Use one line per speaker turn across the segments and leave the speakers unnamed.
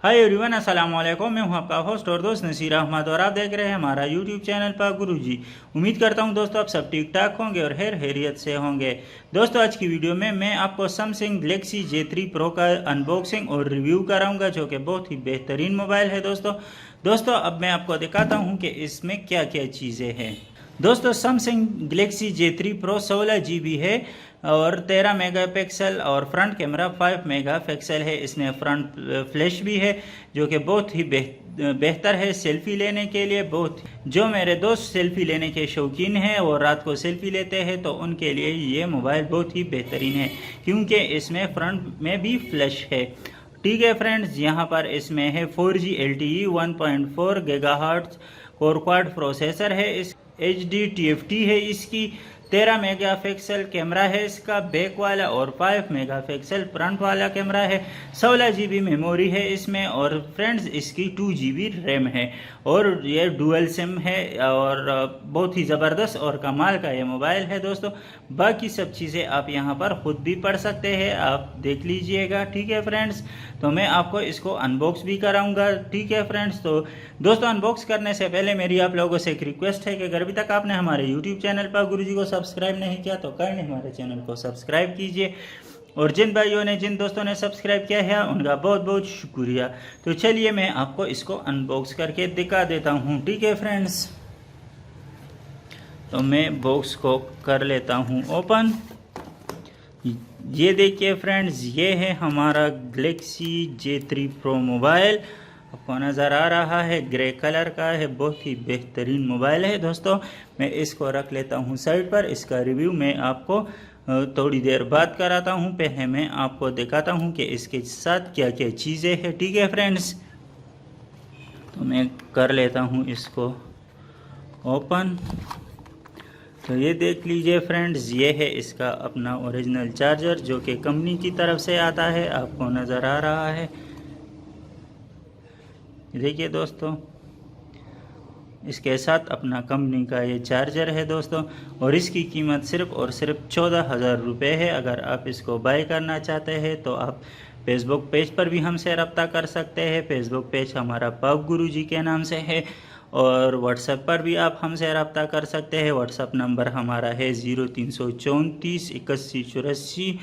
Hi everyone, अस्सलाम वालेकुम। मैं हूं आपका होस्ट और दोस्त नसीर अहमद और आप देख रहे हैं हमारा यूट्यूब चैनल पाक गुरुजी। उम्मीद करता हूं दोस्तों आप सब ठीक ठाक होंगे और खैरियत से होंगे। दोस्तों आज की वीडियो में मैं आपको सैमसंग गैलेक्सी J3 प्रो का अनबॉक्सिंग और रिव्यू कराऊंगा, जो कि बहुत ही बेहतरीन मोबाइल है। दोस्तों अब मैं आपको दिखाता हूँ कि इसमें क्या क्या चीज़ें हैं। दोस्तों Samsung Galaxy J3 pro 16 GB है और 13 मेगापिक्सल और फ्रंट कैमरा 5 मेगापिक्सल है। इसमें फ्रंट फ्लैश भी है जो कि बहुत ही बेहतर है सेल्फी लेने के लिए। जो मेरे दोस्त सेल्फी लेने के शौकीन हैं और रात को सेल्फी लेते हैं तो उनके लिए ये मोबाइल बहुत ही बेहतरीन है, क्योंकि इसमें फ्रंट में भी फ्लैश है। ठीक है फ्रेंड्स, यहाँ पर इसमें है 4G LTE 1.4 gigahertz core quad processor है। इस HD TFT है इसकी। 13 मेगापिक्सल कैमरा है इसका बैक वाला और 5 मेगापिक्सल फ्रंट वाला कैमरा है। 16 GB मेमोरी है इसमें और फ्रेंड्स इसकी 2 GB रैम है और ये डुअल सिम है और बहुत ही ज़बरदस्त और कमाल का ये मोबाइल है। दोस्तों बाकी सब चीज़ें आप यहाँ पर ख़ुद भी पढ़ सकते हैं, आप देख लीजिएगा। ठीक है फ्रेंड्स, तो मैं आपको इसको अनबॉक्स भी कराऊंगा। ठीक है फ्रेंड्स, तो दोस्तों अनबॉक्स करने से पहले मेरी आप लोगों से एक रिक्वेस्ट है कि अगर अभी तक आपने हमारे यूट्यूब चैनल पर गुरुजी को सब्सक्राइब नहीं किया तो कर हमारे चैनल को सब्सक्राइब कीजिए, और जिन भाइयों ने जिन दोस्तों ने सब्सक्राइब किया है उनका बहुत बहुत शुक्रिया। तो चलिए मैं आपको इसको अनबॉक्स करके दिखा देता हूँ। ठीक है फ्रेंड्स, तो मैं बॉक्स को कर लेता हूँ ओपन। ये देखिए फ्रेंड्स, ये है हमारा गैलेक्सी J3 प्रो मोबाइल। आपको नज़र आ रहा है, ग्रे कलर का है, बहुत ही बेहतरीन मोबाइल है। दोस्तों मैं इसको रख लेता हूँ साइड पर। इसका रिव्यू मैं आपको थोड़ी देर बाद कराता हूँ। पहले मैं आपको दिखाता हूँ कि इसके साथ क्या क्या चीज़ें हैं। ठीक है फ्रेंड्स, तो मैं कर लेता हूँ इसको ओपन। तो ये देख लीजिए फ्रेंड्स, ये है इसका अपना ओरिजिनल चार्जर जो कि कंपनी की तरफ से आता है, आपको नज़र आ रहा है। देखिए दोस्तों, इसके साथ अपना कंपनी का ये चार्जर है दोस्तों, और इसकी कीमत सिर्फ़ और सिर्फ 14,000 रुपये है। अगर आप इसको बाय करना चाहते हैं तो आप फेसबुक पेज पर भी हमसे रब्ता कर सकते हैं। फेसबुक पेज हमारा पाक गुरुजी के नाम से है और व्हाट्सएप पर भी आप हमसे रब्ता कर सकते हैं। व्हाट्सएप नंबर हमारा है 0334 81 84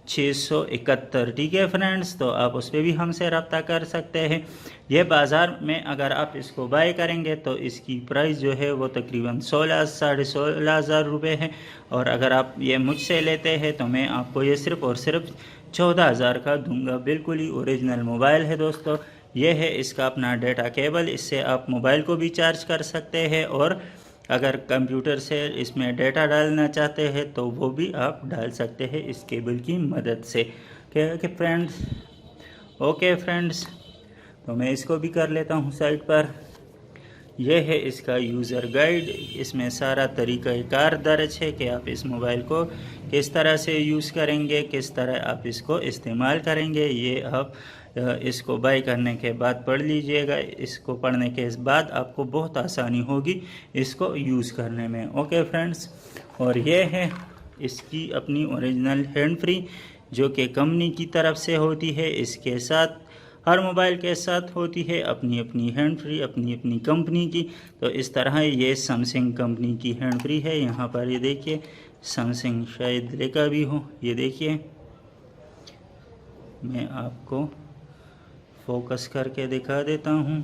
671। ठीक है फ्रेंड्स, तो आप उस पर भी हमसे रब्ता कर सकते हैं। यह बाज़ार में अगर आप इसको बाय करेंगे तो इसकी प्राइस जो है वो तकरीबन 16,000 रुपये है, और अगर आप ये मुझसे लेते हैं तो मैं आपको ये सिर्फ़ और सिर्फ 14,000 का दूंगा। बिल्कुल ही ओरिजिनल मोबाइल है दोस्तों। ये है इसका अपना डेटा केबल, इससे आप मोबाइल को भी चार्ज कर सकते हैं, और अगर कंप्यूटर से इसमें डेटा डालना चाहते हैं तो वो भी आप डाल सकते हैं इस केबल की मदद से। क्या फ्रेंड्स, ओके फ्रेंड्स, तो मैं इसको भी कर लेता हूँ साइड पर। यह है इसका यूज़र गाइड, इसमें सारा तरीक़ाकार दर्ज है कि आप इस मोबाइल को किस तरह से यूज़ करेंगे, किस तरह आप इसको इस्तेमाल करेंगे। ये आप इसको बाय करने के बाद पढ़ लीजिएगा। इसको पढ़ने के बाद आपको बहुत आसानी होगी इसको यूज़ करने में। ओके फ्रेंड्स, और ये है इसकी अपनी ओरिजिनल हैंड फ्री जो कि कंपनी की तरफ से होती है। इसके साथ हर मोबाइल के साथ होती है अपनी अपनी हैंड फ्री, अपनी अपनी कंपनी की। तो इस तरह ये सैमसंग कंपनी की हैंड फ्री है। यहाँ पर ये देखिए सैमसंग शायद लिखा भी हो, ये देखिए मैं आपको फोकस करके दिखा देता हूँ।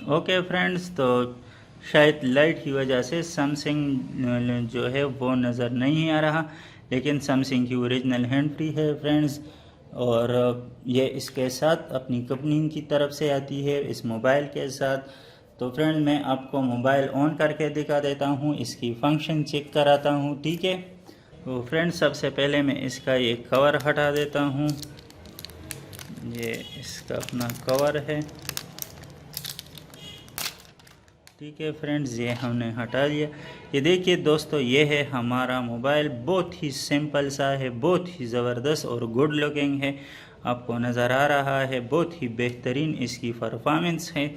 ओके फ्रेंड्स, तो शायद लाइट की वजह से सैमसंग जो है वो नज़र नहीं आ रहा, लेकिन सैमसंग की ओरिजिनल हैंड फ्री है फ्रेंड्स, और ये इसके साथ अपनी कंपनी की तरफ से आती है इस मोबाइल के साथ। तो फ्रेंड्स मैं आपको मोबाइल ऑन करके दिखा देता हूँ, इसकी फंक्शन चेक कराता हूँ। ठीक है, तो फ्रेंड्स सबसे पहले मैं इसका ये कवर हटा देता हूँ। ये इसका अपना कवर है। ठीक है फ्रेंड्स, ये हमने हटा लिया। ये देखिए दोस्तों, ये है हमारा मोबाइल। बहुत ही सिंपल सा है, बहुत ही ज़बरदस्त और गुड लुकिंग है, आपको नज़र आ रहा है। बहुत ही बेहतरीन इसकी परफॉर्मेंस है।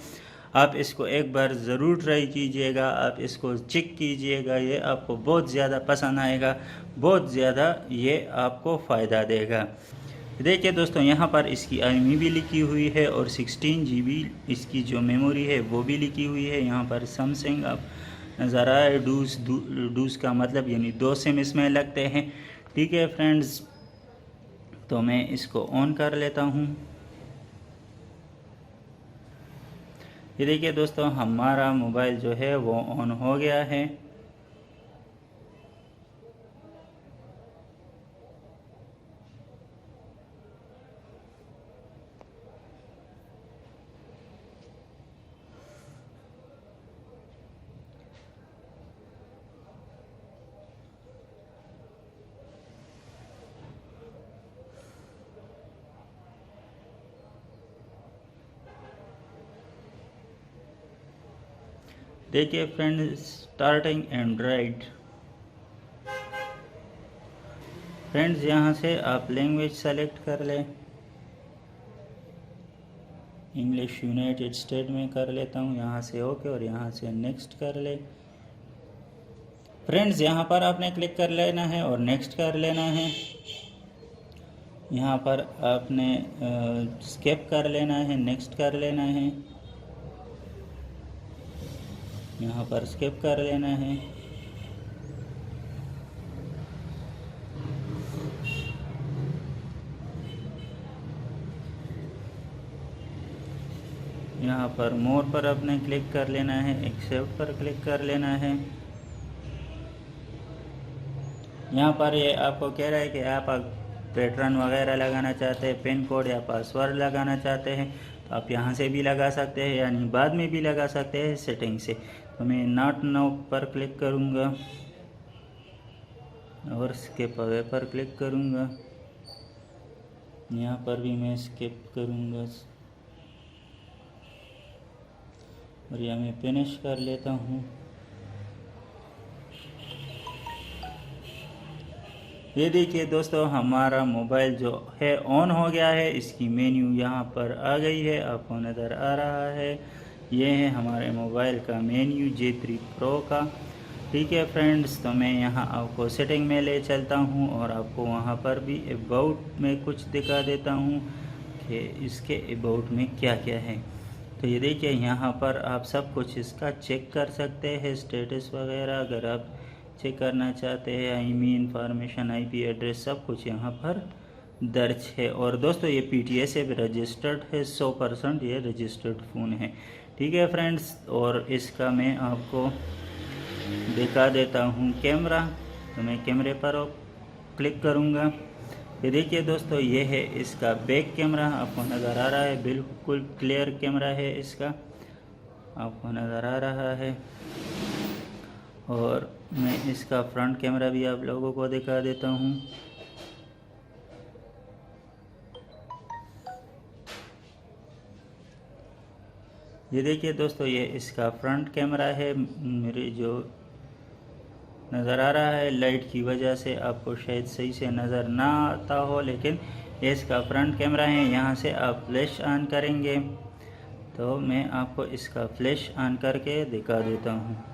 आप इसको एक बार ज़रूर ट्राई कीजिएगा, आप इसको चेक कीजिएगा, ये आपको बहुत ज़्यादा पसंद आएगा, बहुत ज़्यादा ये आपको फ़ायदा देगा। देखिए दोस्तों, यहाँ पर इसकी IMEI भी लिखी हुई है और 16 GB इसकी जो मेमोरी है वो भी लिखी हुई है। यहाँ पर सैमसंग आप नज़र आए, डूस का मतलब यानी 2 सिम इसमें लगते हैं। ठीक है फ्रेंड्स, तो मैं इसको ऑन कर लेता हूँ। ये देखिए दोस्तों, हमारा मोबाइल जो है वो ऑन हो गया है। देखिए फ्रेंड्स, स्टार्टिंग एंड्रॉइड। फ्रेंड्स, यहाँ से आप लैंग्वेज सेलेक्ट कर लें। इंग्लिश यूनाइटेड स्टेट में कर लेता हूँ, यहाँ से ओके और यहाँ से नेक्स्ट कर ले। फ्रेंड्स, यहाँ पर आपने क्लिक कर लेना है और नेक्स्ट कर लेना है। यहाँ पर आपने स्किप कर लेना है, नेक्स्ट कर लेना है। यहाँ पर स्किप कर लेना है। यहाँ पर मोर पर आपने क्लिक कर लेना है, एक्सेप्ट पर क्लिक कर लेना है। यहाँ पर ये आपको कह रहा है कि आप पैटर्न वगैरह लगाना चाहते हैं, पिन कोड या पासवर्ड लगाना चाहते हैं, तो आप यहाँ से भी लगा सकते हैं, यानी बाद में भी लगा सकते हैं सेटिंग से। तो मैं नॉट नाउ पर क्लिक करूँगा और स्किप अवे पर क्लिक करूँगा। यहाँ पर भी मैं स्किप करूँगा और यह मैं फिनिश कर लेता हूँ। ये देखिए दोस्तों, हमारा मोबाइल जो है ऑन हो गया है। इसकी मेन्यू यहाँ पर आ गई है, आपको नज़र आ रहा है। ये है हमारे मोबाइल का मेन्यू J3 Pro का। ठीक है फ्रेंड्स, तो मैं यहाँ आपको सेटिंग में ले चलता हूँ और आपको वहाँ पर भी अबाउट में कुछ दिखा देता हूँ कि इसके अबाउट में क्या क्या है। तो ये देखिए, यहाँ पर आप सब कुछ इसका चेक कर सकते हैं, स्टेटस वगैरह अगर आप चेक करना चाहते हैं। IMEI इंफॉर्मेशन, IP एड्रेस, सब कुछ यहाँ पर दर्ज है। और दोस्तों, ये PTA से भी रजिस्टर्ड है, 100% ये रजिस्टर्ड फ़ोन है। ठीक है फ्रेंड्स, और इसका मैं आपको दिखा देता हूँ कैमरा। तो मैं कैमरे पर क्लिक करूँगा। ये देखिए दोस्तों, ये है इसका बैक कैमरा, आपको नज़र आ रहा है, बिल्कुल क्लियर कैमरा है इसका, आपको नज़र आ रहा है। और मैं इसका फ्रंट कैमरा भी आप लोगों को दिखा देता हूँ। ये देखिए दोस्तों, ये इसका फ्रंट कैमरा है। मेरे जो नज़र आ रहा है, लाइट की वजह से आपको शायद सही से नज़र ना आता हो, लेकिन ये इसका फ्रंट कैमरा है। यहाँ से आप फ्लैश ऑन करेंगे तो मैं आपको इसका फ्लैश ऑन करके दिखा देता हूँ।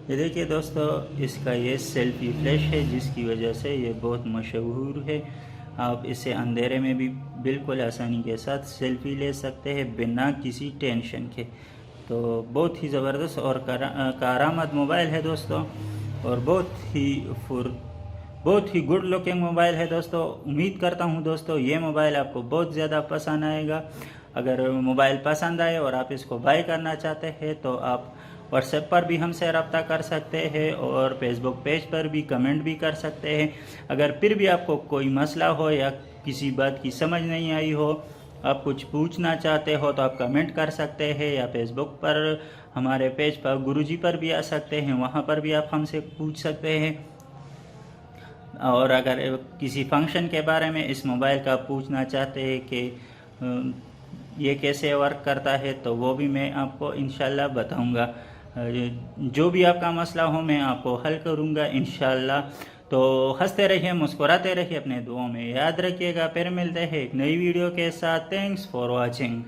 ये देखिए दोस्तों, इसका ये सेल्फी फ्लैश है, जिसकी वजह से ये बहुत मशहूर है। आप इसे अंधेरे में भी बिल्कुल आसानी के साथ सेल्फी ले सकते हैं बिना किसी टेंशन के। तो बहुत ही ज़बरदस्त और कारआमद मोबाइल है दोस्तों, और बहुत ही गुड लुकिंग मोबाइल है दोस्तों। उम्मीद करता हूँ दोस्तों ये मोबाइल आपको बहुत ज़्यादा पसंद आएगा। अगर मोबाइल पसंद आए और आप इसको बाय करना चाहते हैं तो आप व्हाट्सएप पर भी हमसे रब्ता कर सकते हैं और फेसबुक पेज पर भी कमेंट भी कर सकते हैं। अगर फिर भी आपको कोई मसला हो या किसी बात की समझ नहीं आई हो, आप कुछ पूछना चाहते हो, तो आप कमेंट कर सकते हैं, या फेसबुक पर हमारे पेज पर गुरुजी पर भी आ सकते हैं, वहाँ पर भी आप हमसे पूछ सकते हैं। और अगर किसी फंक्शन के बारे में इस मोबाइल का पूछना चाहते हैं कि ये कैसे वर्क करता है, तो वो भी मैं आपको इंशाल्लाह बताऊंगा। जो भी आपका मसला हो मैं आपको हल करूंगा इंशाल्लाह। तो हंसते रहिए, मुस्कुराते रहिए, अपने दुआओं में याद रखिएगा। फिर मिलते हैं एक नई वीडियो के साथ। Thanks for watching.